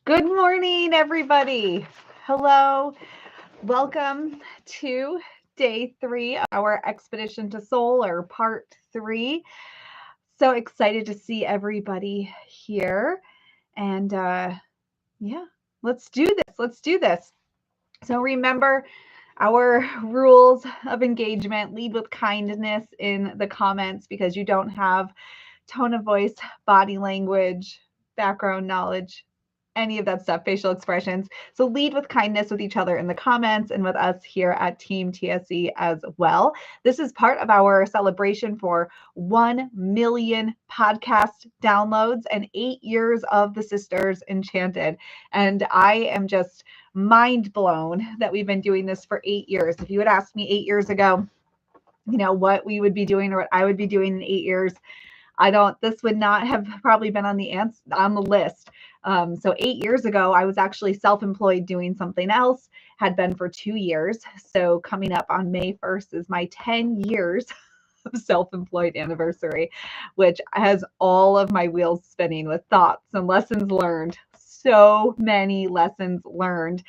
Good morning, everybody. Hello. Welcome to day 3 of our Expedition to Soul, or part 3. So excited to see everybody here. And yeah, let's do this. Let's do this. So remember our rules of engagement. Lead with kindness in the comments because you don't have tone of voice, body language, background knowledge, any of that stuff, facial expressions. So lead with kindness with each other in the comments and with us here at Team TSE as well. This is part of our celebration for 1 million podcast downloads and 8 years of the Sisters Enchanted. And I am just mind blown that we've been doing this for 8 years. If you had asked me 8 years ago, what we would be doing or what I would be doing in 8 years, this would not have probably been on the list. So 8 years ago, I was actually self-employed doing something else, had been for 2 years. So coming up on May 1st is my 10 years of self-employed anniversary, which has all of my wheels spinning with thoughts and lessons learned. So many lessons learned.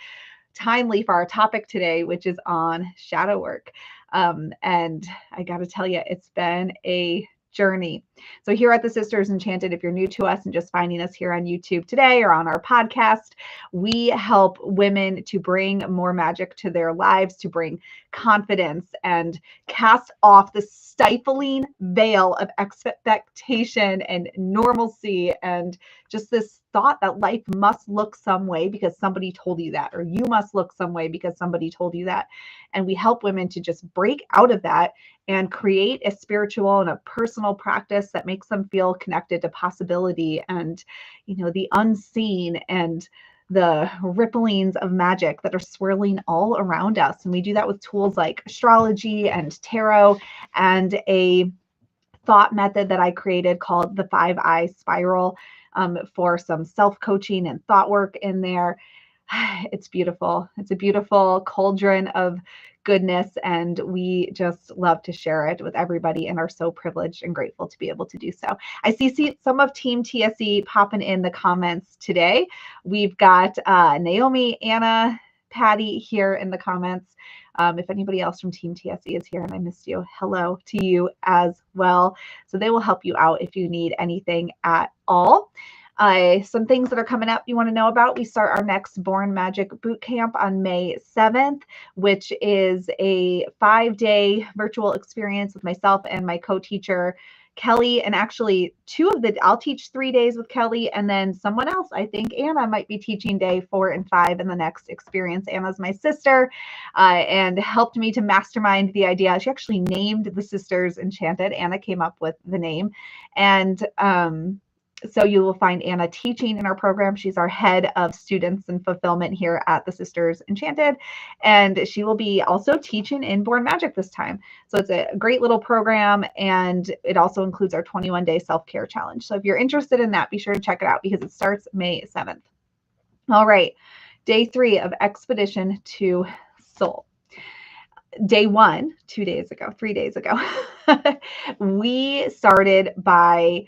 Timely for our topic today, which is on shadow work. And I got to tell you, it's been a journey. So here at the Sisters Enchanted, if you're new to us and just finding us here on YouTube today or on our podcast, we help women to bring more magic to their lives, to bring confidence and cast off the stifling veil of expectation and normalcy and just this thought that life must look some way because somebody told you that, or you must look some way because somebody told you that. And we help women to just break out of that and create a spiritual and a personal practice that makes them feel connected to possibility and, the unseen and the ripplings of magic that are swirling all around us. And we do that with tools like astrology and tarot and a thought method that I created called the 5-Eye Spiral for some self-coaching and thought work in there. It's beautiful. It's a beautiful cauldron of goodness, and we just love to share it with everybody and are so privileged and grateful to be able to do so. I see some of Team TSE popping in the comments today. We've got Naomi, Anna, Patty here in the comments. If anybody else from Team TSE is here and I missed you, hello to you as well. So they will help you out if you need anything at all. Some things that are coming up you want to know about. We start our next Born Magic Boot Camp on May 7th, which is a 5-day virtual experience with myself and my co-teacher, Kelly. And actually I'll teach 3 days with Kelly, and then someone else, I think Anna, might be teaching day 4 and 5 in the next experience. Anna's my sister and helped me to mastermind the idea. She actually named the Sisters Enchanted. Anna came up with the name. And so you will find Anna teaching in our program. She's our head of students and fulfillment here at the Sisters Enchanted. And she will be also teaching in Born Magic this time. So it's a great little program. And it also includes our 21-day self-care challenge. So if you're interested in that, be sure to check it out because it starts May 7th. All right. Day 3 of Expedition to Soul. Day 1, 3 days ago, we started by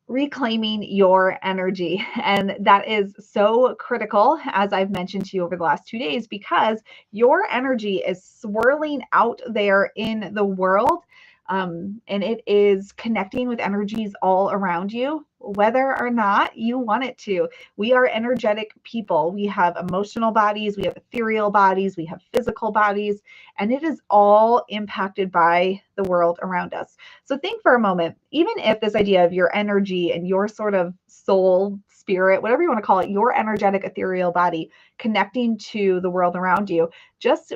reclaiming your energy. And that is so critical, as I've mentioned to you over the last 2 days, because your energy is swirling out there in the world. And it is connecting with energies all around you, whether or not you want it to. We are energetic people. We have emotional bodies, we have ethereal bodies, we have physical bodies, and it is all impacted by the world around us. So think for a moment, even if this idea of your energy and your sort of soul, spirit, whatever you want to call it, your energetic ethereal body connecting to the world around you, just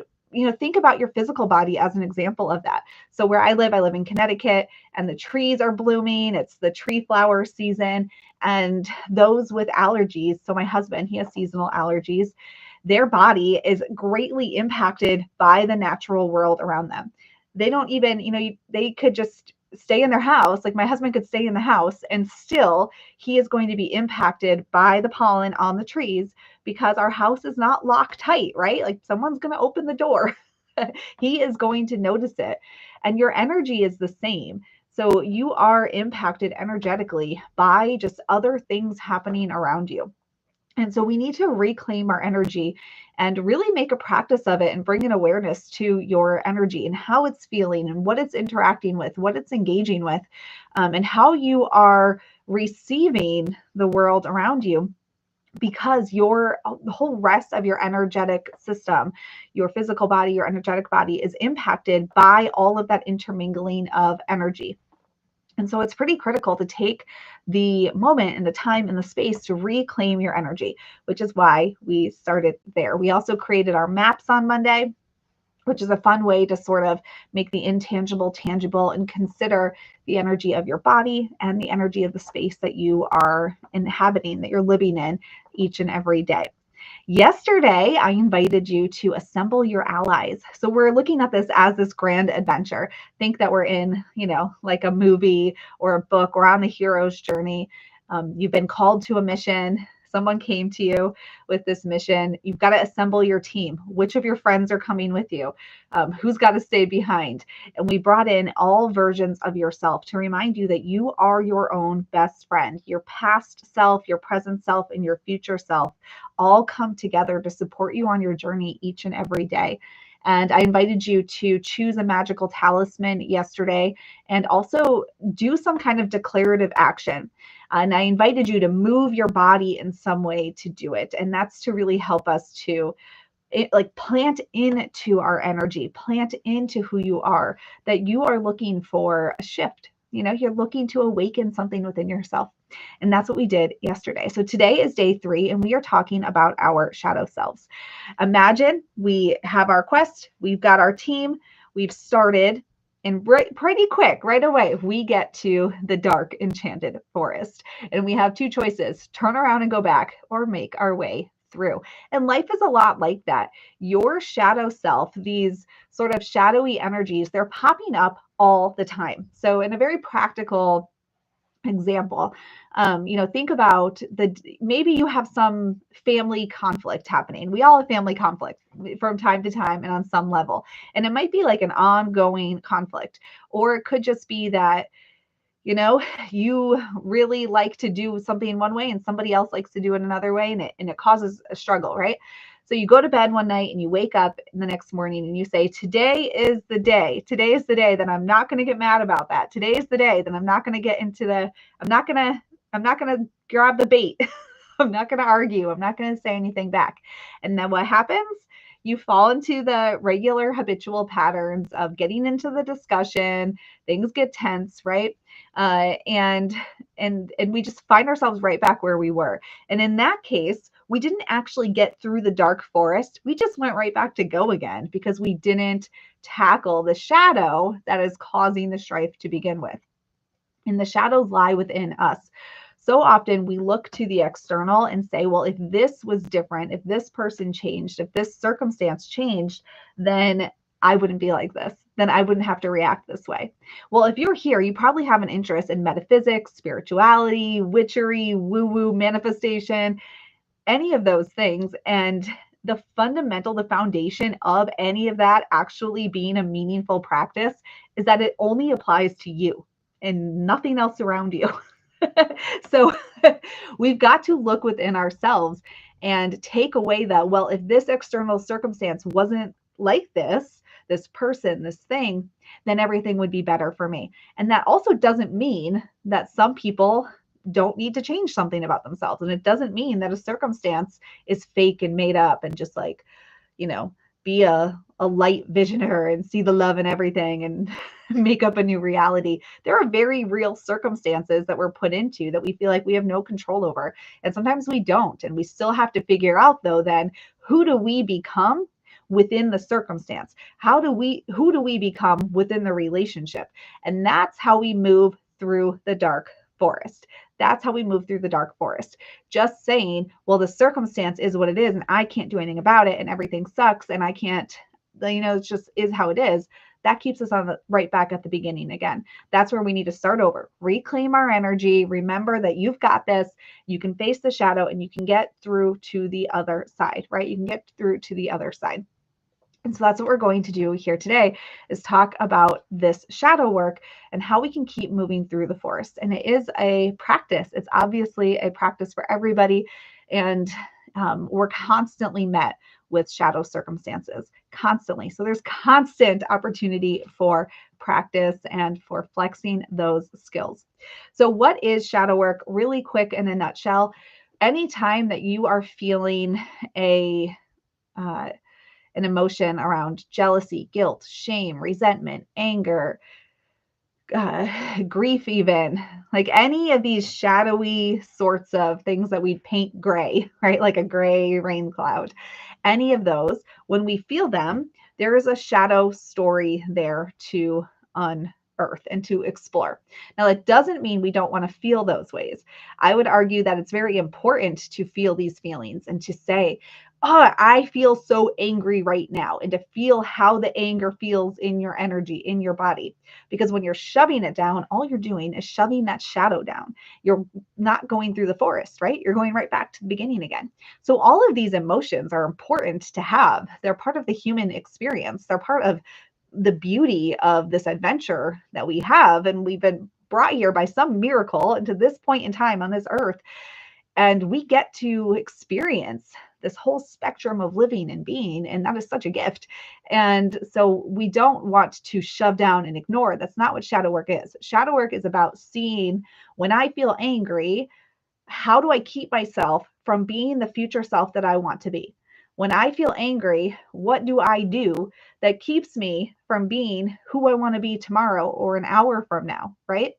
think about your physical body as an example of that. So where I live in Connecticut, and the trees are blooming. It's the tree flower season. And those with allergies, so my husband, he has seasonal allergies, their body is greatly impacted by the natural world around them. They don't even, they could just stay in their house. Like my husband could stay in the house and still he is going to be impacted by the pollen on the trees because our house is not locked tight, right? Like someone's going to open the door. He is going to notice it. And your energy is the same. So you are impacted energetically by just other things happening around you. And so we need to reclaim our energy and really make a practice of it and bring an awareness to your energy and how it's feeling and what it's interacting with, what it's engaging with, and how you are receiving the world around you, because the whole rest of your energetic system, your physical body, your energetic body, is impacted by all of that intermingling of energy. And so it's pretty critical to take the moment and the time and the space to reclaim your energy, which is why we started there. We also created our maps on Monday, which is a fun way to sort of make the intangible tangible and consider the energy of your body and the energy of the space that you are inhabiting, that you're living in each and every day. Yesterday, I invited you to assemble your allies. So we're looking at this as this grand adventure. Think that we're in, like a movie or a book. We're on the hero's journey. You've been called to a mission. Someone came to you with this mission. You've got to assemble your team. Which of your friends are coming with you? Who's got to stay behind? And we brought in all versions of yourself to remind you that you are your own best friend. Your past self, your present self, and your future self all come together to support you on your journey each and every day. And I invited you to choose a magical talisman yesterday and also do some kind of declarative action. And I invited you to move your body in some way to do it. And that's to really help us to plant into our energy, plant into who you are, that you are looking for a shift. You're looking to awaken something within yourself. And that's what we did yesterday. So today is day 3, and we are talking about our shadow selves. Imagine we have our quest, we've got our team, we've started, and pretty quick, right away, we get to the dark enchanted forest. And we have 2 choices: turn around and go back, or make our way through. And life is a lot like that. Your shadow self, these sort of shadowy energies, they're popping up all the time. So in a very practical example, think about maybe you have some family conflict happening. We all have family conflict from time to time and on some level. And it might be like an ongoing conflict, or it could just be that you really like to do something one way and somebody else likes to do it another way, and it causes a struggle, right? So you go to bed one night and you wake up the next morning and you say, today is the day that I'm not going to get mad about that. Today is the day that I'm not going to get into I'm not going to grab the bait. I'm not going to argue. I'm not going to say anything back. And then what happens? You fall into the regular habitual patterns of getting into the discussion. Things get tense, right? And we just find ourselves right back where we were. And in that case, we didn't actually get through the dark forest. We just went right back to go again because we didn't tackle the shadow that is causing the strife to begin with. And the shadows lie within us. So often we look to the external and say, well, if this was different, if this person changed, if this circumstance changed, then I wouldn't be like this. Then I wouldn't have to react this way. Well, if you're here, you probably have an interest in metaphysics, spirituality, witchery, woo-woo, manifestation, any of those things. And the foundation of any of that actually being a meaningful practice is that it only applies to you and nothing else around you. So we've got to look within ourselves and take away that, well, if this external circumstance wasn't like this person, this thing, then everything would be better for me. And that also doesn't mean that some people don't need to change something about themselves. And it doesn't mean that a circumstance is fake and made up and just like, be a light visioner and see the love in everything and make up a new reality. There are very real circumstances that we're put into that we feel like we have no control over. And sometimes we don't. And we still have to figure out, though, then who do we become within the circumstance? Who do we become within the relationship? And that's how we move through the dark forest. That's how we move through the dark forest. Just saying, well, the circumstance is what it is and I can't do anything about it and everything sucks and I can't, it just is how it is. That keeps us on right back at the beginning again. That's where we need to start over. Reclaim our energy. Remember that you've got this. You can face the shadow and you can get through to the other side, right? You can get through to the other side. And so that's what we're going to do here today, is talk about this shadow work and how we can keep moving through the forest. And it is a practice. It's obviously a practice for everybody. And we're constantly met with shadow circumstances, constantly. So there's constant opportunity for practice and for flexing those skills. So what is shadow work? Really quick in a nutshell, anytime that you are feeling an emotion around jealousy, guilt, shame, resentment, anger, grief, even like any of these shadowy sorts of things that we paint gray, right? Like a gray rain cloud, any of those, when we feel them, there is a shadow story there to unearth and to explore. Now, that doesn't mean we don't want to feel those ways. I would argue that it's very important to feel these feelings and to say, oh, I feel so angry right now, and to feel how the anger feels in your energy, in your body. Because when you're shoving it down, all you're doing is shoving that shadow down. You're not going through the forest, right? You're going right back to the beginning again. So all of these emotions are important to have. They're part of the human experience. They're part of the beauty of this adventure that we have. And we've been brought here by some miracle into this point in time on this earth. And we get to experience this whole spectrum of living and being, and that is such a gift. And so we don't want to shove down and ignore. That's not what shadow work is. Shadow work is about seeing, when I feel angry, how do I keep myself from being the future self that I want to be? When I feel angry, what do I do that keeps me from being who I want to be tomorrow or an hour from now, right?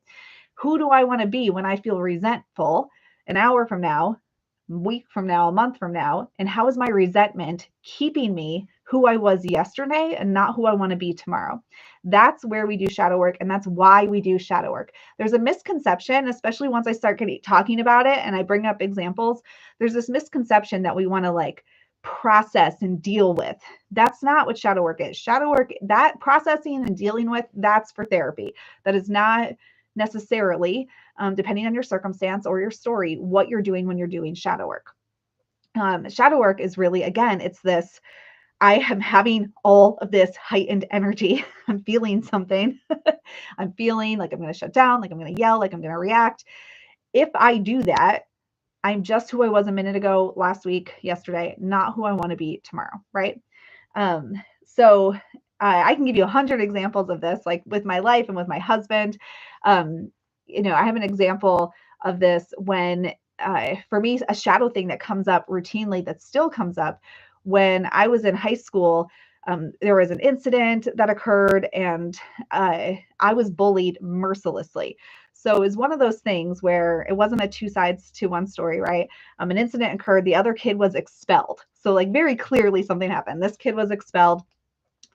Who do I want to be when I feel resentful an hour from now, a week from now, a month from now? And how is my resentment keeping me who I was yesterday and not who I want to be tomorrow? That's where we do shadow work. And that's why we do shadow work. There's a misconception, especially once I start talking about it and I bring up examples, there's this misconception that we want to like process and deal with. That's not what shadow work is. Shadow work, that processing and dealing with, that's for therapy. That is not necessarily, depending on your circumstance or your story, what you're doing when you're doing shadow work. Shadow work is really, again, it's this, I am having all of this heightened energy. I'm feeling something. I'm feeling like I'm going to shut down, like I'm going to yell, like I'm going to react. If I do that, I'm just who I was a minute ago, last week, yesterday, not who I want to be tomorrow, right? So I can give you 100 examples of this, like with my life and with my husband. I have an example of this when, for me, a shadow thing that comes up routinely, that still comes up when I was in high school. There was an incident that occurred, and I was bullied mercilessly. So it was one of those things where it wasn't a two sides to one story, right? An incident occurred. The other kid was expelled. So like very clearly something happened. This kid was expelled.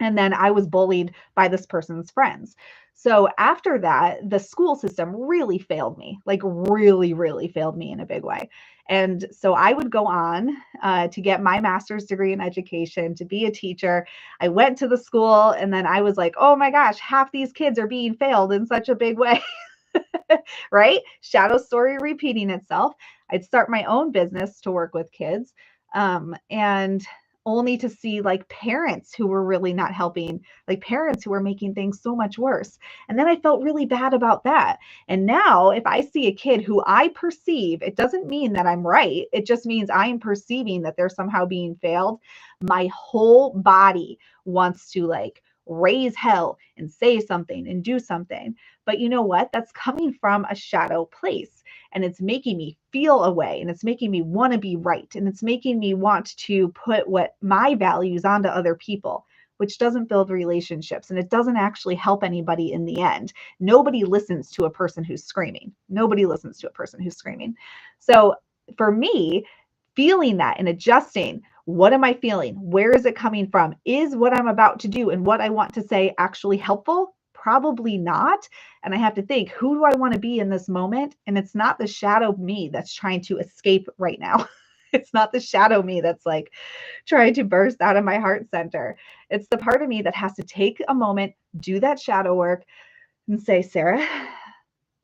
And then I was bullied by this person's friends. So after that, the school system really failed me, like really, really failed me in a big way. And so I would go on to get my master's degree in education, to be a teacher. I went to the school, and then I was like, oh my gosh, half these kids are being failed in such a big way. Right? Shadow story repeating itself. I'd start my own business to work with kids, and only to see like parents who were really not helping, like parents who were making things so much worse. And then I felt really bad about that. And now if I see a kid who I perceive, it doesn't mean that I'm right. It just means I am perceiving that they're somehow being failed. My whole body wants to like raise hell and say something and do something. But you know what? That's coming from a shadow place, and it's making me feel a way, and it's making me want to be right, and it's making me want to put what my values onto other people, which doesn't build relationships, and it doesn't actually help anybody in the end. Nobody listens to a person who's screaming. Nobody listens to a person who's screaming. So for me, feeling that and adjusting, what am I feeling? Where is it coming from? Is what I'm about to do and what I want to say actually helpful? Probably not. And I have to think, who do I want to be in this moment? And it's not the shadow me that's trying to escape right now. It's not the shadow me that's like trying to burst out of my heart center. It's the part of me that has to take a moment, do that shadow work, and say, Sarah,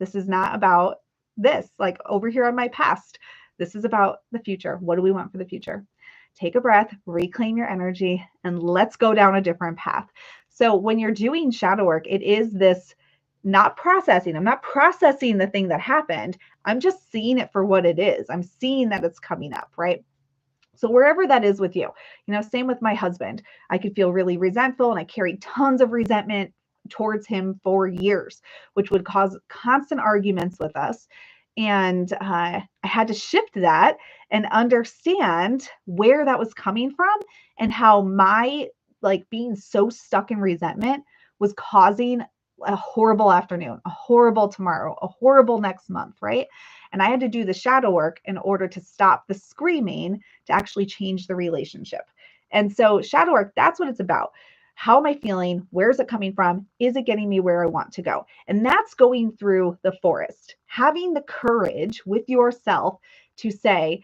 this is not about this, like over here on my past. This is about the future. What do we want for the future? Take a breath, reclaim your energy, and let's go down a different path. So when you're doing shadow work, it is this not processing. I'm not processing the thing that happened. I'm just seeing it for what it is. I'm seeing that it's coming up, right? So wherever that is with you, same with my husband. I could feel really resentful and I carried tons of resentment towards him for years, which would cause constant arguments with us. And I had to shift that and understand where that was coming from and how my being so stuck in resentment was causing a horrible afternoon, a horrible tomorrow, a horrible next month, right? And I had to do the shadow work in order to stop the screaming to actually change the relationship. And so shadow work, that's what it's about. How am I feeling? Where is it coming from? Is it getting me where I want to go? And that's going through the forest, having the courage with yourself to say,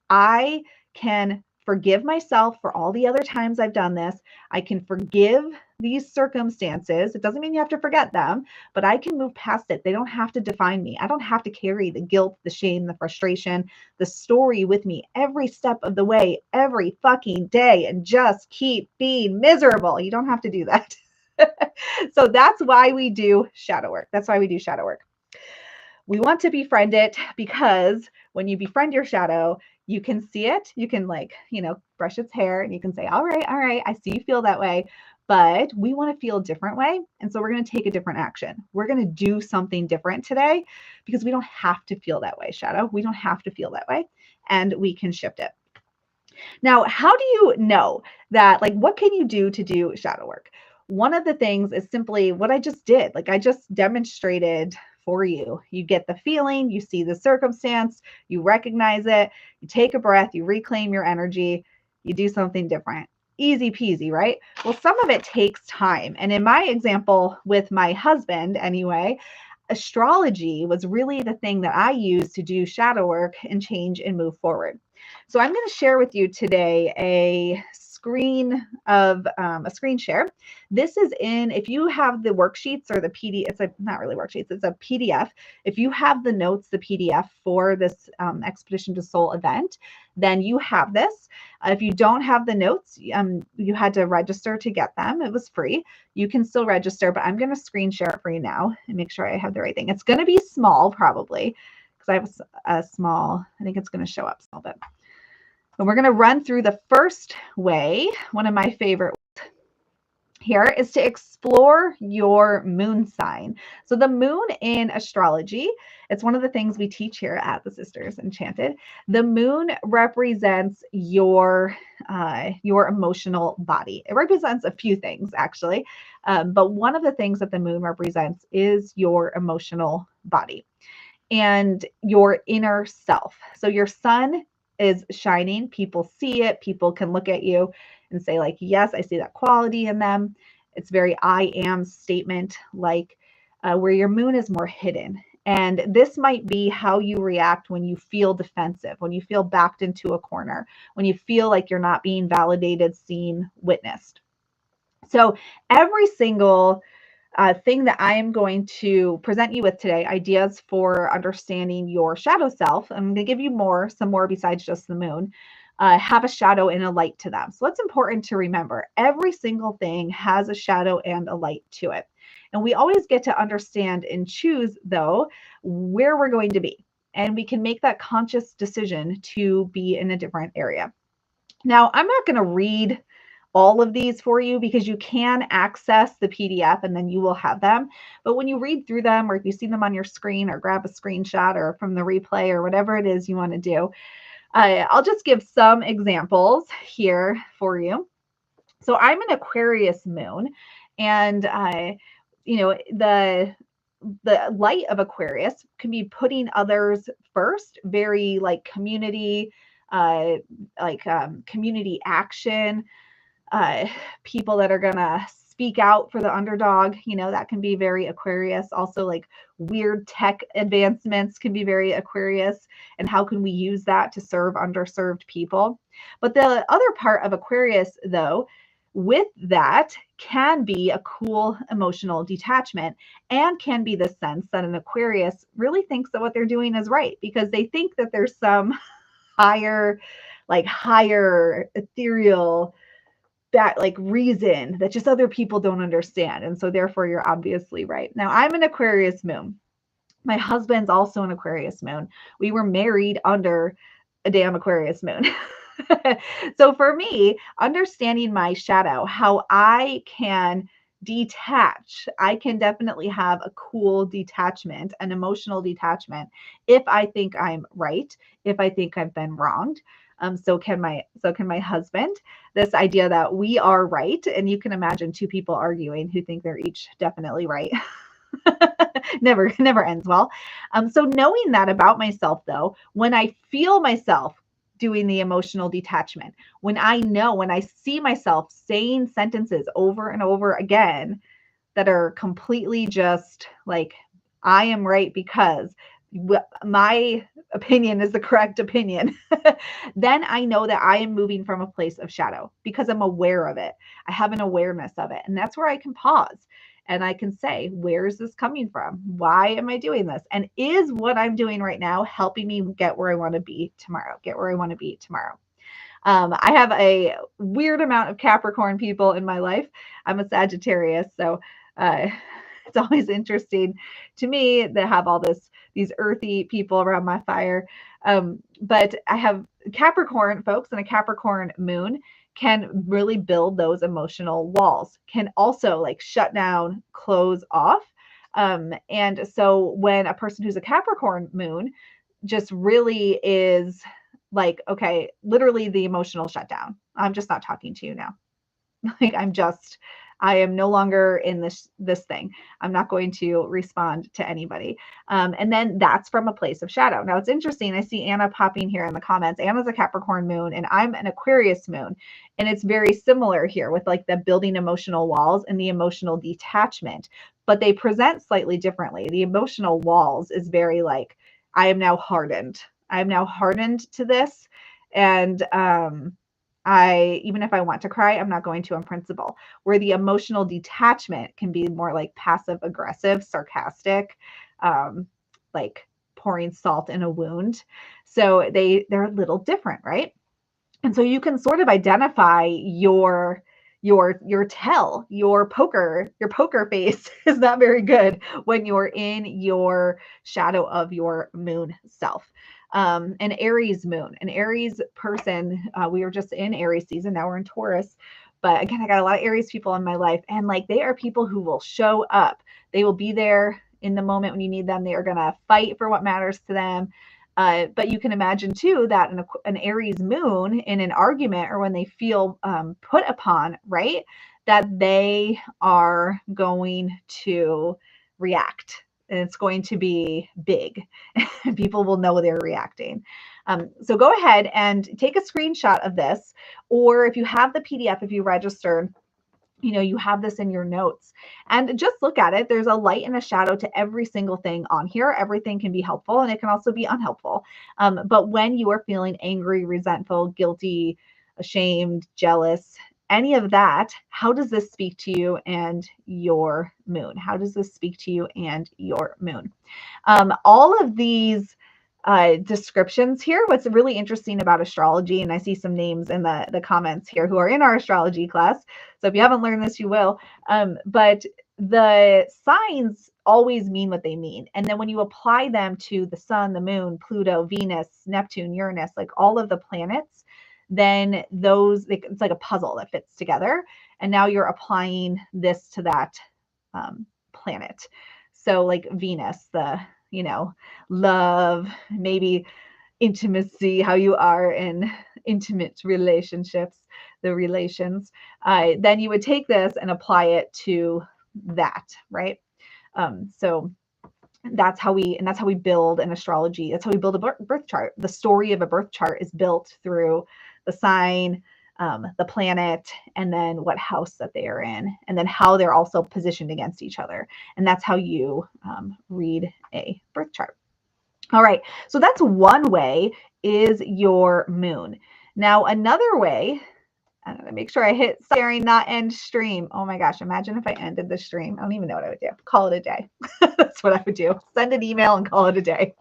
I can forgive myself for all the other times I've done this. I can forgive these circumstances. It doesn't mean you have to forget them, but I can move past it. They don't have to define me. I don't have to carry the guilt, the shame, the frustration, the story with me every step of the way, every fucking day, and just keep being miserable. You don't have to do that. So that's why we do shadow work. That's why we do shadow work. We want to befriend it because when you befriend your shadow, you can see it. You can brush its hair and you can say, all right, I see you feel that way, but we want to feel a different way. And so we're going to take a different action. We're going to do something different today because we don't have to feel that way, shadow. We don't have to feel that way, and we can shift it. Now, how do you know that, what can you do to do shadow work? One of the things is simply what I just did. I just demonstrated for you. You get the feeling, you see the circumstance, you recognize it, you take a breath, you reclaim your energy, you do something different. Easy peasy, right? Well, some of it takes time. And in my example with my husband, anyway, astrology was really the thing that I used to do shadow work and change and move forward. So I'm going to share with you today a screen share. This is if you have the worksheets or the PDF, it's not really worksheets, it's a PDF. If you have the notes, the PDF for this Expedition to Soul event, then you have this. If you don't have the notes, you had to register to get them. It was free. You can still register, but I'm going to screen share it for you now and make sure I have the right thing. It's going to be small probably because I have a small, I think it's going to show up small bit. And we're going to run through the first way. One of my favorite here is to explore your moon sign. So the moon in astrology, it's one of the things we teach here at the Sisters Enchanted. The moon represents your emotional body. It represents a few things actually, but one of the things that the moon represents is your emotional body and your inner self. So your sun is shining. People see it. People can look at you and say yes, I see that quality in them. It's very I am statement, where your moon is more hidden. And this might be how you react when you feel defensive, when you feel backed into a corner, when you feel like you're not being validated, seen, witnessed. So every single thing that I am going to present you with today, ideas for understanding your shadow self. I'm going to give you some more besides just the moon, have a shadow and a light to them. So it's important to remember every single thing has a shadow and a light to it. And we always get to understand and choose, though, where we're going to be. And we can make that conscious decision to be in a different area. Now, I'm not going to read all of these for you because you can access the PDF and then you will have them. But when you read through them, or if you see them on your screen or grab a screenshot or from the replay or whatever it is you want to do, I'll just give some examples here for you. So I'm an Aquarius moon, and the light of Aquarius can be putting others first, very community, community action, people that are gonna speak out for the underdog, that can be very Aquarius. Also weird tech advancements can be very Aquarius, and how can we use that to serve underserved people. But the other part of Aquarius, though, with that can be a cool emotional detachment, and can be the sense that an Aquarius really thinks that what they're doing is right because they think that there's some higher ethereal reason that just other people don't understand. And so therefore you're obviously right. Now I'm an Aquarius moon. My husband's also an Aquarius moon. We were married under a damn Aquarius moon. So for me, understanding my shadow, how I can detach, I can definitely have a cool detachment, an emotional detachment, if I think I'm right, if I think I've been wronged. So can my husband. This idea that we are right, and you can imagine two people arguing who think they're each definitely right. Never ends well. So knowing that about myself, though, when I feel myself doing the emotional detachment, when I see myself saying sentences over and over again that are completely just like, I am right because my opinion is the correct opinion, then I know that I am moving from a place of shadow because I'm aware of it. I have an awareness of it. And that's where I can pause and I can say, where is this coming from? Why am I doing this? And is what I'm doing right now helping me get where I want to be tomorrow? I have a weird amount of Capricorn people in my life. I'm a Sagittarius, so it's always interesting to me to have all these earthy people around my fire. But I have Capricorn folks, and a Capricorn moon can really build those emotional walls, can also like shut down, close off. And so when a person who's a Capricorn moon just really is like, okay, literally the emotional shutdown. I'm just not talking to you now. Like I am no longer in this thing. I'm not going to respond to anybody. And then that's from a place of shadow. Now it's interesting. I see Anna popping here in the comments. Anna's a Capricorn moon and I'm an Aquarius moon. And it's very similar here with like the building emotional walls and the emotional detachment, but they present slightly differently. The emotional walls is very like, I am now hardened. I am now hardened to this. And even if I want to cry, I'm not going to on principle. Where the emotional detachment can be more like passive aggressive, sarcastic, like pouring salt in a wound. So they're a little different, right? And so you can sort of identify your poker face is not very good when you're in your shadow of your moon self. An Aries moon, an Aries person, we were just in Aries season, now we're in Taurus. But again, I got a lot of Aries people in my life, and like they are people who will show up. They will be there in the moment when you need them. They are going to fight for what matters to them. But you can imagine too that an Aries moon in an argument or when they feel put upon, right, that they are going to react. And it's going to be big. And people will know they're reacting. So go ahead and take a screenshot of this. Or if you have the PDF, if you registered, you have this in your notes and just look at it. There's a light and a shadow to every single thing on here. Everything can be helpful and it can also be unhelpful. But when you are feeling angry, resentful, guilty, ashamed, jealous, any of that, how does this speak to you and your moon? How does this speak to you and your moon? All of these descriptions here. What's really interesting about astrology, and I see some names in the comments here who are in our astrology class. So if you haven't learned this, you will. But the signs always mean what they mean. And then when you apply them to the sun, the moon, Pluto, Venus, Neptune, Uranus, like all of the planets, then it's like a puzzle that fits together. And now you're applying this to that planet. So like Venus, the love, maybe intimacy, how you are in intimate relationships, the relations, then you would take this and apply it to that, right? So that's how we build an astrology. That's how we build a birth chart. The story of a birth chart is built through the sign, the planet, and then what house that they are in, and then how they're also positioned against each other. And that's how you read a birth chart. All right, so that's one way, is your moon. Now, another way, I'm going to make sure I hit sharing, not end stream. Oh my gosh, imagine if I ended the stream. I don't even know what I would do. Call it a day. That's what I would do. Send an email and call it a day.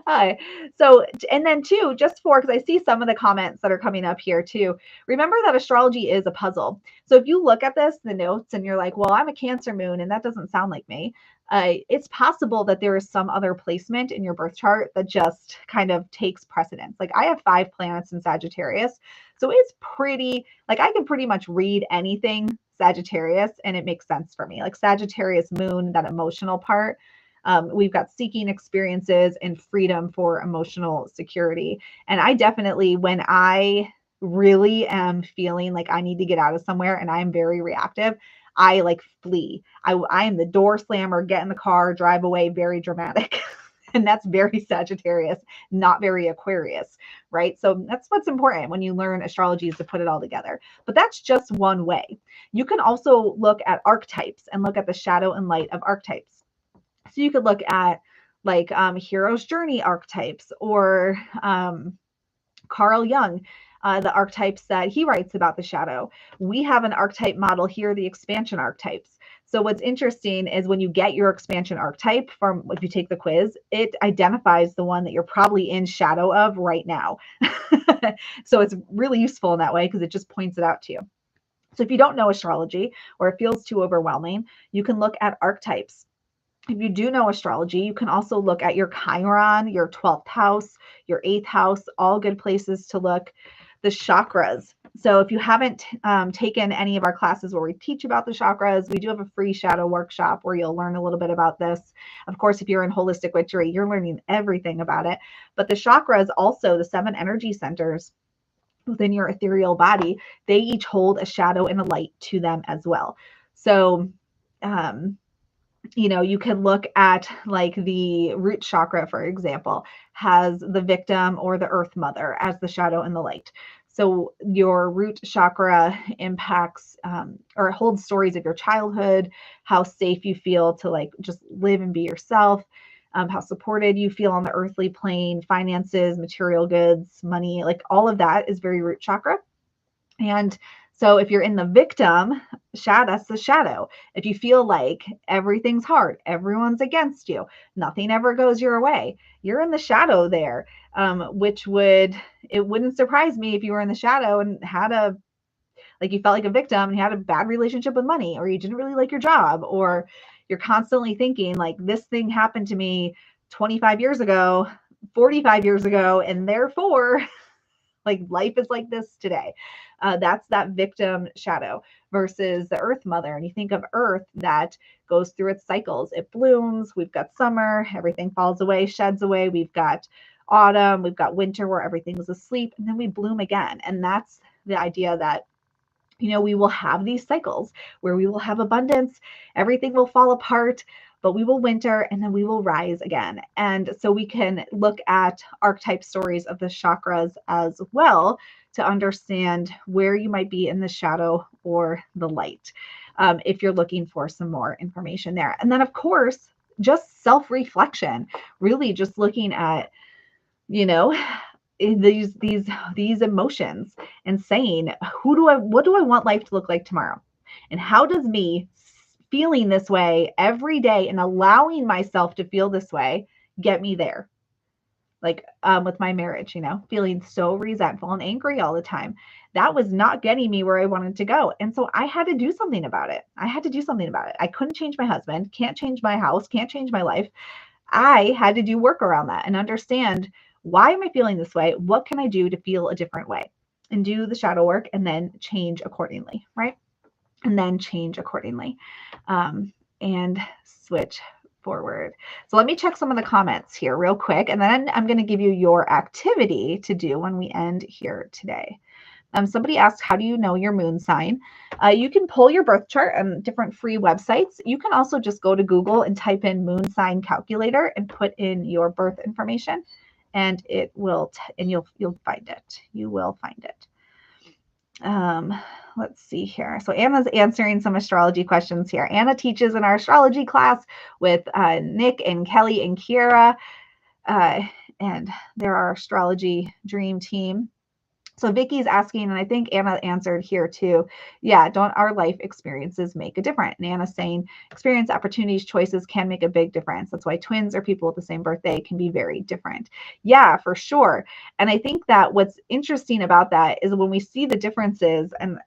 Uh, so, and then too, just for, because I see some of the comments that are coming up here too, remember that astrology is a puzzle. So if you look at this, the notes, and you're like, well, I'm a Cancer moon, and that doesn't sound like me. It's possible that there is some other placement in your birth chart that just kind of takes precedence. Like I have 5 planets in Sagittarius. So it's pretty, like I can pretty much read anything Sagittarius and it makes sense for me. Like Sagittarius moon, that emotional part. We've got seeking experiences and freedom for emotional security. And I definitely, when I really am feeling like I need to get out of somewhere and I'm very reactive, I like flee. I am the door slammer, get in the car, drive away, very dramatic. And that's very Sagittarius, not very Aquarius, right? So that's what's important when you learn astrology, is to put it all together. But that's just one way. You can also look at archetypes and look at the shadow and light of archetypes. So you could look at like hero's journey archetypes, or Carl Jung, the archetypes that he writes about the shadow. We have an archetype model here, the expansion archetypes. So what's interesting is when you get your expansion archetype from, if you take the quiz, it identifies the one that you're probably in shadow of right now. So it's really useful in that way because it just points it out to you. So if you don't know astrology or it feels too overwhelming, you can look at archetypes. If you do know astrology, you can also look at your Chiron, your 12th house, your 8th house, all good places to look. The chakras. So if you haven't taken any of our classes where we teach about the chakras, we do have a free shadow workshop where you'll learn a little bit about this. Of course, if you're in holistic witchery, you're learning everything about it. But the chakras, also the 7 energy centers within your ethereal body, they each hold a shadow and a light to them as well. So, you can look at like the root chakra, for example, has the victim or the earth mother as the shadow and the light. So your root chakra impacts or holds stories of your childhood, how safe you feel to like just live and be yourself, how supported you feel on the earthly plane, finances, material goods, money, like all of that is very root chakra. And so if you're in the victim, that's the shadow. If you feel like everything's hard, everyone's against you, nothing ever goes your way, you're in the shadow there, it wouldn't surprise me if you were in the shadow and you felt like a victim and you had a bad relationship with money, or you didn't really like your job, or you're constantly thinking like this thing happened to me 25 years ago, 45 years ago, and therefore like life is like this today. That's that victim shadow versus the earth mother. And you think of earth that goes through its cycles. It blooms. We've got summer, everything falls away, sheds away. We've got autumn, we've got winter where everything's asleep, and then we bloom again. And that's the idea that we will have these cycles where we will have abundance, everything will fall apart, but we will winter and then we will rise again. And so we can look at archetype stories of the chakras as well to understand where you might be in the shadow or the light, if you're looking for some more information there. And then, of course, just self-reflection, really just looking at, these emotions and saying, what do I want life to look like tomorrow? And how does me feeling this way every day and allowing myself to feel this way get me there? Like with my marriage, feeling so resentful and angry all the time. That was not getting me where I wanted to go. And so I had to do something about it. I couldn't change my husband, can't change my house, can't change my life. I had to do work around that and understand, why am I feeling this way? What can I do to feel a different way? And do the shadow work and then change accordingly, right? And then change accordingly, and switch forward. So let me check some of the comments here real quick, and then I'm going to give you your activity to do when we end here today. Somebody asked, how do you know your moon sign? You can pull your birth chart on different free websites. You can also just go to Google and type in moon sign calculator and put in your birth information, and it will, and you'll find it. You will find it. Let's see here. So Anna's answering some astrology questions here. Anna teaches in our astrology class with Nick and Kelly and Kiera, and they're our astrology dream team. So Vicky's asking, and I think Anna answered here too. Yeah, don't our life experiences make a difference? And Anna's saying experience, opportunities, choices can make a big difference. That's why twins or people with the same birthday can be very different. Yeah, for sure. And I think that what's interesting about that is when we see the differences, and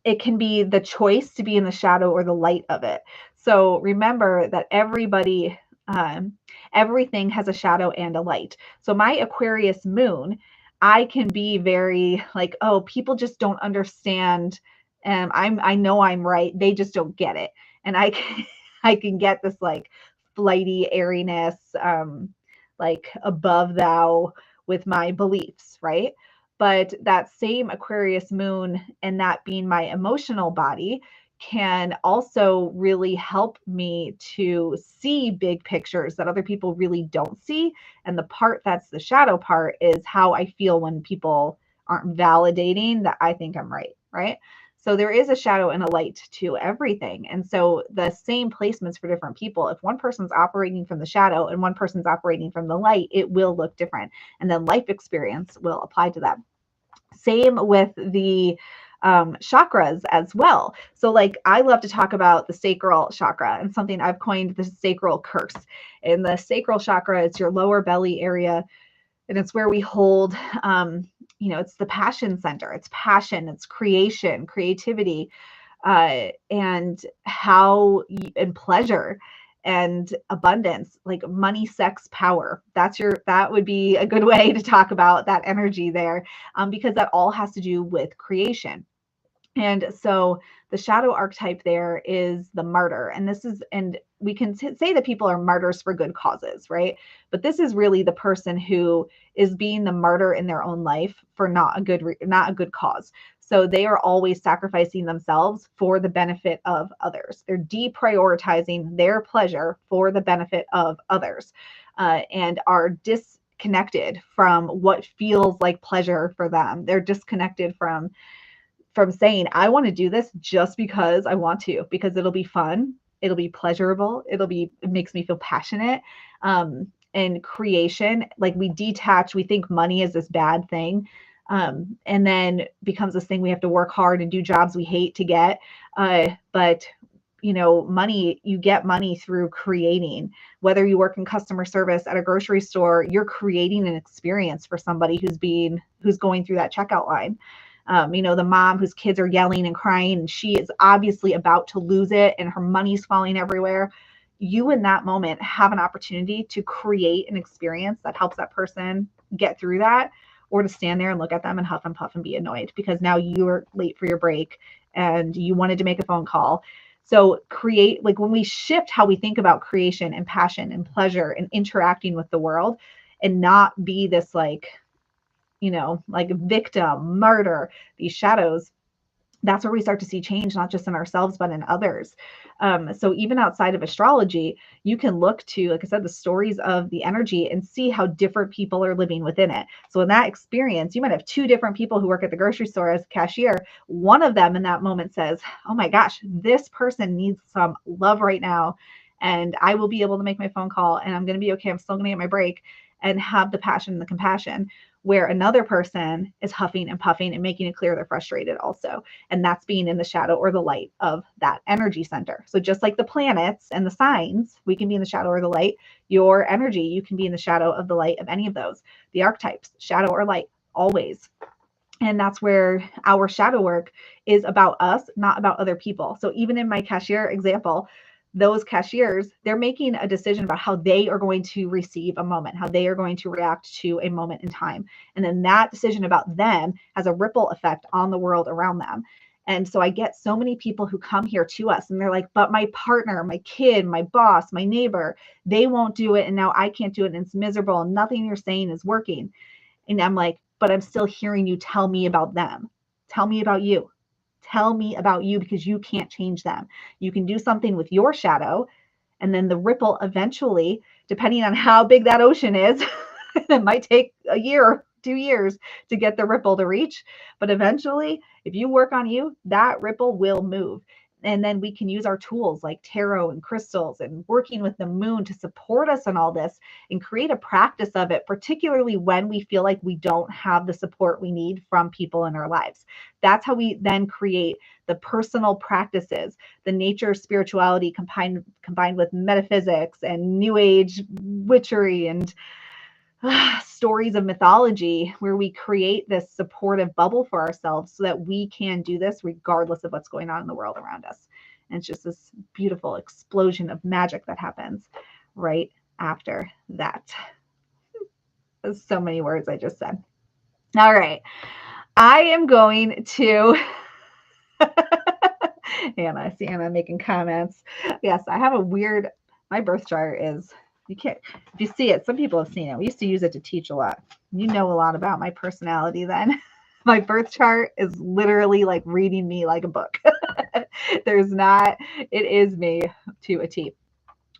it can be the choice to be in the shadow or the light of it. So remember that everything has a shadow and a light. So my Aquarius moon, I can be very like, oh, people just don't understand. And I know I'm right. They just don't get it. And I can get this like flighty airiness, like above thou with my beliefs, right? But that same Aquarius moon and that being my emotional body can also really help me to see big pictures that other people really don't see. And the part that's the shadow part is how I feel when people aren't validating that I think I'm right, right? So there is a shadow and a light to everything. And so the same placements for different people, if one person's operating from the shadow and one person's operating from the light, it will look different. And then life experience will apply to that. Same with the chakras as well. So like I love to talk about the sacral chakra, and something I've coined the sacral curse. And the sacral chakra is your lower belly area, and it's where we hold, it's the passion center. It's passion, it's creation, creativity, and and pleasure and abundance, like money, sex, power. That would be a good way to talk about that energy there, because that all has to do with creation. And so the shadow archetype there is the martyr. And we can say that people are martyrs for good causes, right? But this is really the person who is being the martyr in their own life for not a good cause. So they are always sacrificing themselves for the benefit of others. They're deprioritizing their pleasure for the benefit of others, and are disconnected from what feels like pleasure for them. They're disconnected from saying, I want to do this just because I want to, because it'll be fun, it'll be pleasurable, it makes me feel passionate. And creation, like we detach, we think money is this bad thing. And then becomes this thing we have to work hard and do jobs we hate to get. But money, you get money through creating. Whether you work in customer service at a grocery store, you're creating an experience for somebody who's going through that checkout line. The mom whose kids are yelling and crying, and she is obviously about to lose it and her money's falling everywhere. You in that moment have an opportunity to create an experience that helps that person get through that, or to stand there and look at them and huff and puff and be annoyed because now you're late for your break and you wanted to make a phone call. So like when we shift how we think about creation and passion and pleasure and interacting with the world, and not be this like victim, martyr, these shadows, that's where we start to see change, not just in ourselves, but in others. So even outside of astrology, you can look to, like I said, the stories of the energy and see how different people are living within it. So in that experience, you might have two different people who work at the grocery store as a cashier. One of them in that moment says, oh my gosh, this person needs some love right now. And I will be able to make my phone call and I'm going to be okay. I'm still going to get my break, and have the passion and the compassion, where another person is huffing and puffing and making it clear they're frustrated also. And that's being in the shadow or the light of that energy center. So just like the planets and the signs, we can be in the shadow or the light. Your energy, you can be in the shadow of the light of any of those. The archetypes, shadow or light, always. And that's where our shadow work is about us, not about other people. So even in my cashier example, those cashiers, they're making a decision about how they are going to receive a moment, how they are going to react to a moment in time. And then that decision about them has a ripple effect on the world around them. And so I get so many people who come here to us and they're like, but my partner, my kid, my boss, my neighbor, they won't do it. And now I can't do it. And it's miserable. And nothing you're saying is working. And I'm like, but I'm still hearing you tell me about them. Tell me about you. Tell me about you, because you can't change them. You can do something with your shadow, and then the ripple eventually, depending on how big that ocean is, it might take a year or 2 years to get the ripple to reach. But eventually, if you work on you, that ripple will move. And then we can use our tools like tarot and crystals and working with the moon to support us in all this and create a practice of it, particularly when we feel like we don't have the support we need from people in our lives. That's how we then create the personal practices, the nature spirituality combined with metaphysics and new age witchery and stories of mythology, where we create this supportive bubble for ourselves so that we can do this regardless of what's going on in the world around us. And it's just this beautiful explosion of magic that happens right after that. There's so many words I just said. All right. I am going to Anna, see Anna making comments. Yes, I have my birth chart is, you can't, if you see it, some people have seen it. We used to use it to teach a lot. You know a lot about my personality then. My birth chart is literally like reading me like a book. It is me to a T.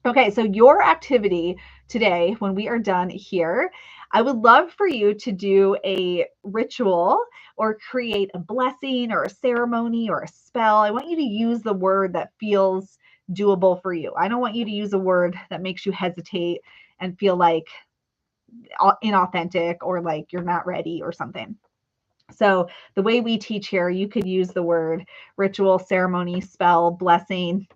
Okay, so your activity today, when we are done here, I would love for you to do a ritual or create a blessing or a ceremony or a spell. I want you to use the word that feels doable for you. I don't want you to use a word that makes you hesitate and feel like inauthentic or like you're not ready or something. So the way we teach here, you could use the word ritual, ceremony, spell, blessing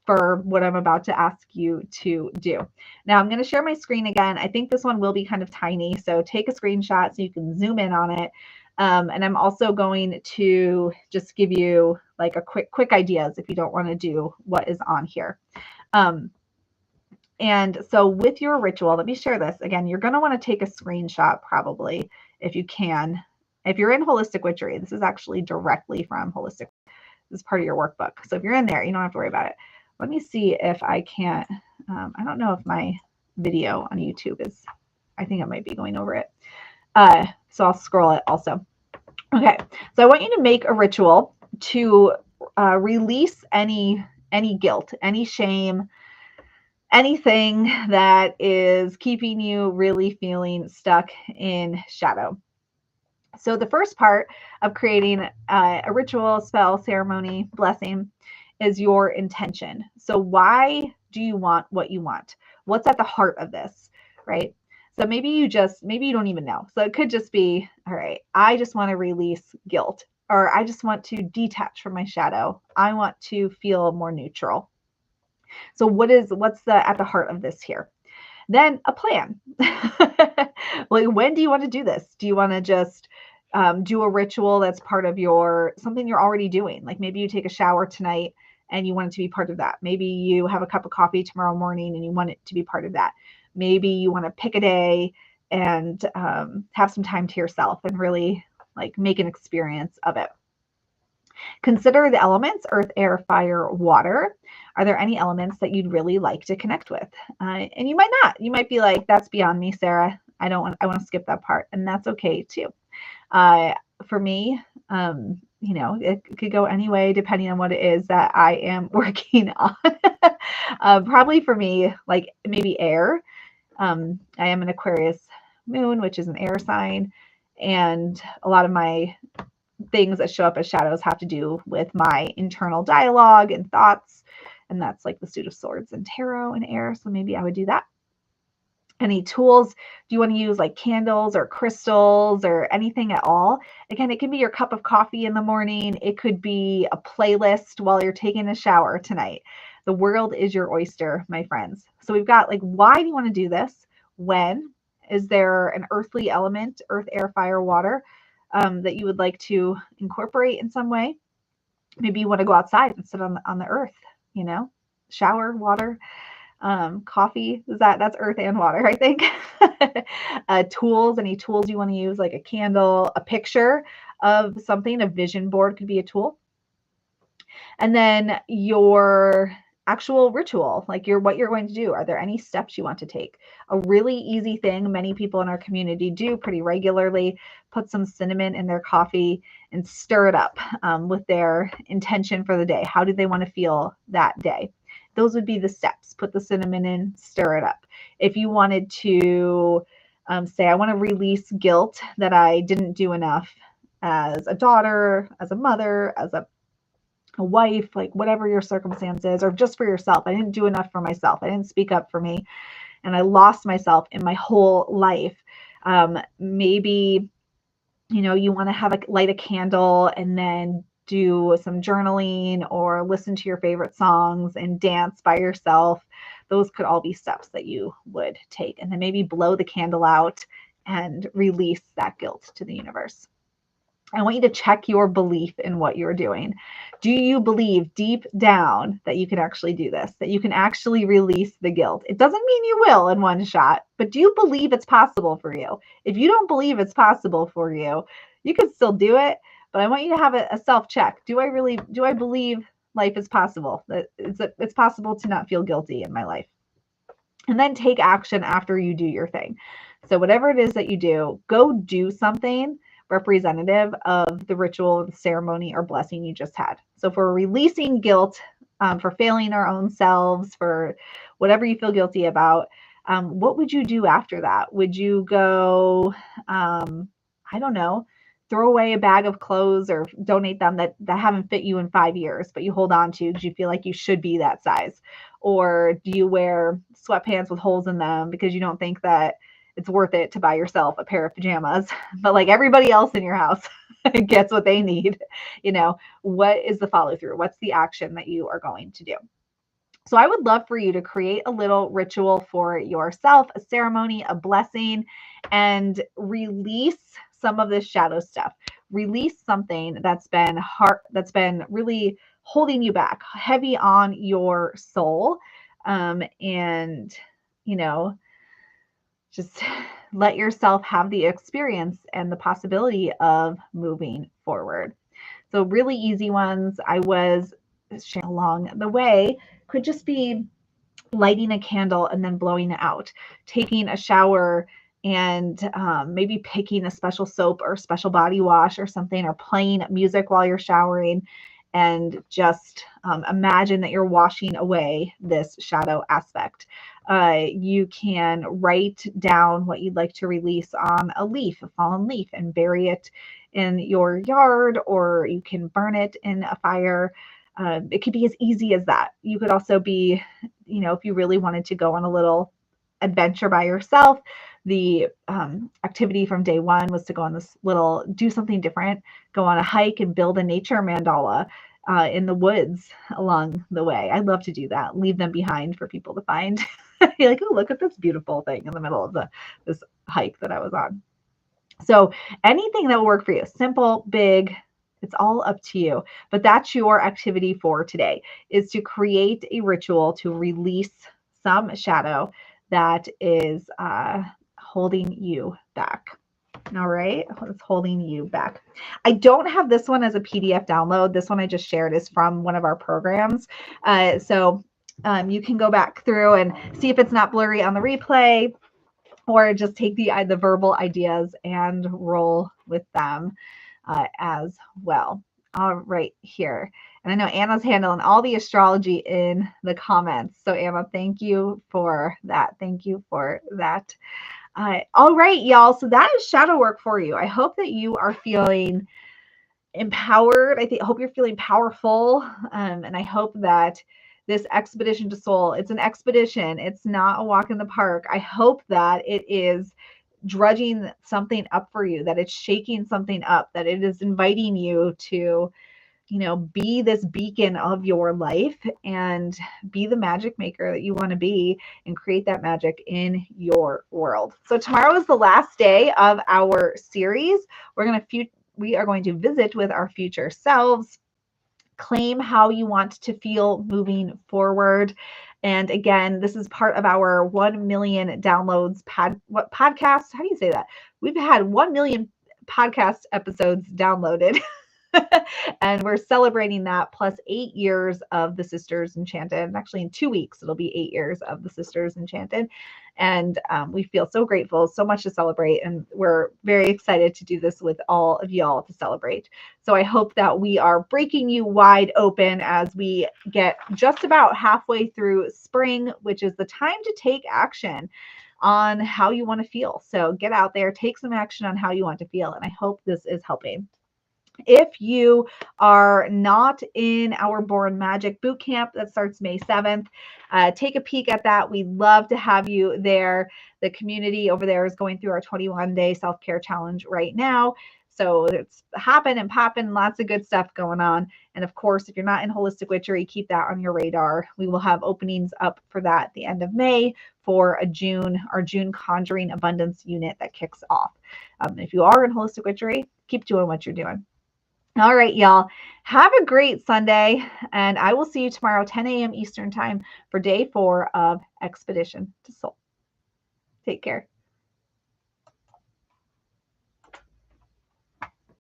for what I'm about to ask you to do. Now I'm going to share my screen again. I think this one will be kind of tiny, so take a screenshot so you can zoom in on it. And I'm also going to just give you like a quick ideas if you don't want to do what is on here. And so with your ritual, let me share this again. You're going to want to take a screenshot probably if you can. If you're in Holistic Witchery, this is actually directly from Holistic. This is part of your workbook. So if you're in there, you don't have to worry about it. Let me see if I can't. I don't know if my video on YouTube is, I think I might be going over it. So I'll scroll it also. Okay, so I want you to make a ritual to release any guilt, any shame, anything that is keeping you really feeling stuck in shadow. So the first part of creating a ritual, spell, ceremony, blessing is your intention. So why do you want what you want? What's at the heart of this, right? So maybe you don't even know. So it could just be, all right, I just want to release guilt, or I just want to detach from my shadow. I want to feel more neutral. So what's at the heart of this here? Then a plan. Like, when do you want to do this? Do you want to just do a ritual that's part of something you're already doing? Like maybe you take a shower tonight and you want it to be part of that. Maybe you have a cup of coffee tomorrow morning and you want it to be part of that. Maybe you want to pick a day and have some time to yourself and really like make an experience of it. Consider the elements: earth, air, fire, water. Are there any elements that you'd really like to connect with? And you might not. You might be like, that's beyond me, Sarah. I want to skip that part. And that's okay too. For me, it could go any way depending on what it is that I am working on. Probably for me, like maybe air. I am an Aquarius moon, which is an air sign. And a lot of my things that show up as shadows have to do with my internal dialogue and thoughts. And that's like the Suit of Swords and tarot and air. So maybe I would do that. Any tools do you want to use, like candles or crystals or anything at all? Again, it can be your cup of coffee in the morning. It could be a playlist while you're taking a shower tonight. The world is your oyster, my friends. So we've got like, why do you want to do this? When? Is there an earthly element, earth, air, fire, water, that you would like to incorporate in some way? Maybe you want to go outside and sit on the earth, shower, water. Coffee, that's earth and water, I think. Tools, any tools you want to use, like a candle, a picture of something, a vision board could be a tool. And then your actual ritual, like what you're going to do. Are there any steps you want to take? A really easy thing many people in our community do pretty regularly: put some cinnamon in their coffee and stir it up with their intention for the day. How do they want to feel that day? Those would be the steps. Put the cinnamon in, stir it up. If you wanted to say, I want to release guilt that I didn't do enough as a daughter, as a mother, as a a wife, like whatever your circumstance is, or just for yourself. I didn't do enough for myself. I didn't speak up for me, and I lost myself in my whole life. Maybe, you want to have light a candle and then do some journaling or listen to your favorite songs and dance by yourself. Those could all be steps that you would take. And then maybe blow the candle out and release that guilt to the universe. I want you to check your belief in what you're doing. Do you believe deep down that you can actually do this, that you can actually release the guilt? It doesn't mean you will in one shot, but do you believe it's possible for you? If you don't believe it's possible for you, you can still do it, but I want you to have a self-check. Do I believe life is possible? That it's possible to not feel guilty in my life? And then take action after you do your thing. So whatever it is that you do, go do something representative of the ritual, the ceremony, or blessing you just had. So if we're releasing guilt for failing our own selves, for whatever you feel guilty about, what would you do after that? Would you go, I don't know, throw away a bag of clothes or donate them that haven't fit you in 5 years, but you hold on to because you feel like you should be that size? Or do you wear sweatpants with holes in them because you don't think that it's worth it to buy yourself a pair of pajamas, but like everybody else in your house gets what they need? What is the follow through? What's the action that you are going to do? So I would love for you to create a little ritual for yourself, a ceremony, a blessing, and release some of this shadow stuff. Release something that's been hard, that's been really holding you back, heavy on your soul. And, just let yourself have the experience and the possibility of moving forward. So really easy ones I was sharing along the way could just be lighting a candle and then blowing it out, taking a shower and maybe picking a special soap or special body wash or something, or playing music while you're showering, and just imagine that you're washing away this shadow aspect. You can write down what you'd like to release on a leaf, a fallen leaf, and bury it in your yard, or you can burn it in a fire. It could be as easy as that. You could also be, if you really wanted to go on a little adventure by yourself, the activity from day one was to go on this little, do something different, go on a hike and build a nature mandala in the woods along the way. I love to do that. Leave them behind for people to find. You're like, oh, look at this beautiful thing in the middle of this hike that I was on. So anything that will work for you, simple, big, it's all up to you. But that's your activity for today, is to create a ritual to release some shadow that is holding you back. All right, it's holding you back. I don't have this one as a PDF download. This one I just shared is from one of our programs. So you can go back through and see if it's not blurry on the replay, or just take the verbal ideas and roll with them as well. All right, here. And I know Anna's handling all the astrology in the comments. So Anna, thank you for that. Thank you for that. All right, y'all. So that is shadow work for you. I hope that you are feeling empowered. I hope you're feeling powerful. And I hope that this expedition to soul, it's an expedition. It's not a walk in the park. I hope that it is drudging something up for you, that it's shaking something up, that it is inviting you to, be this beacon of your life and be the magic maker that you want to be, and create that magic in your world. So tomorrow is the last day of our series. We are going to visit with our future selves, claim how you want to feel moving forward. And again, this is part of our 1 million downloads podcast. How do you say that? We've had 1 million podcast episodes downloaded. And we're celebrating that, plus 8 years of the Sisters Enchanted. And actually in 2 weeks, it'll be 8 years of the Sisters Enchanted. And we feel so grateful, so much to celebrate. And we're very excited to do this with all of y'all to celebrate. So I hope that we are breaking you wide open as we get just about halfway through spring, which is the time to take action on how you want to feel. So get out there, take some action on how you want to feel. And I hope this is helping. If you are not in our Born Magic Bootcamp that starts May 7th, take a peek at that. We'd love to have you there. The community over there is going through our 21-day self-care challenge right now. So it's hopping and popping, lots of good stuff going on. And of course, if you're not in Holistic Witchery, keep that on your radar. We will have openings up for that at the end of May for our June Conjuring Abundance unit that kicks off. If you are in Holistic Witchery, keep doing what you're doing. All right, y'all. Have a great Sunday, and I will see you tomorrow, 10 a.m. Eastern Time, for day 4 of Expedition to Soul. Take care.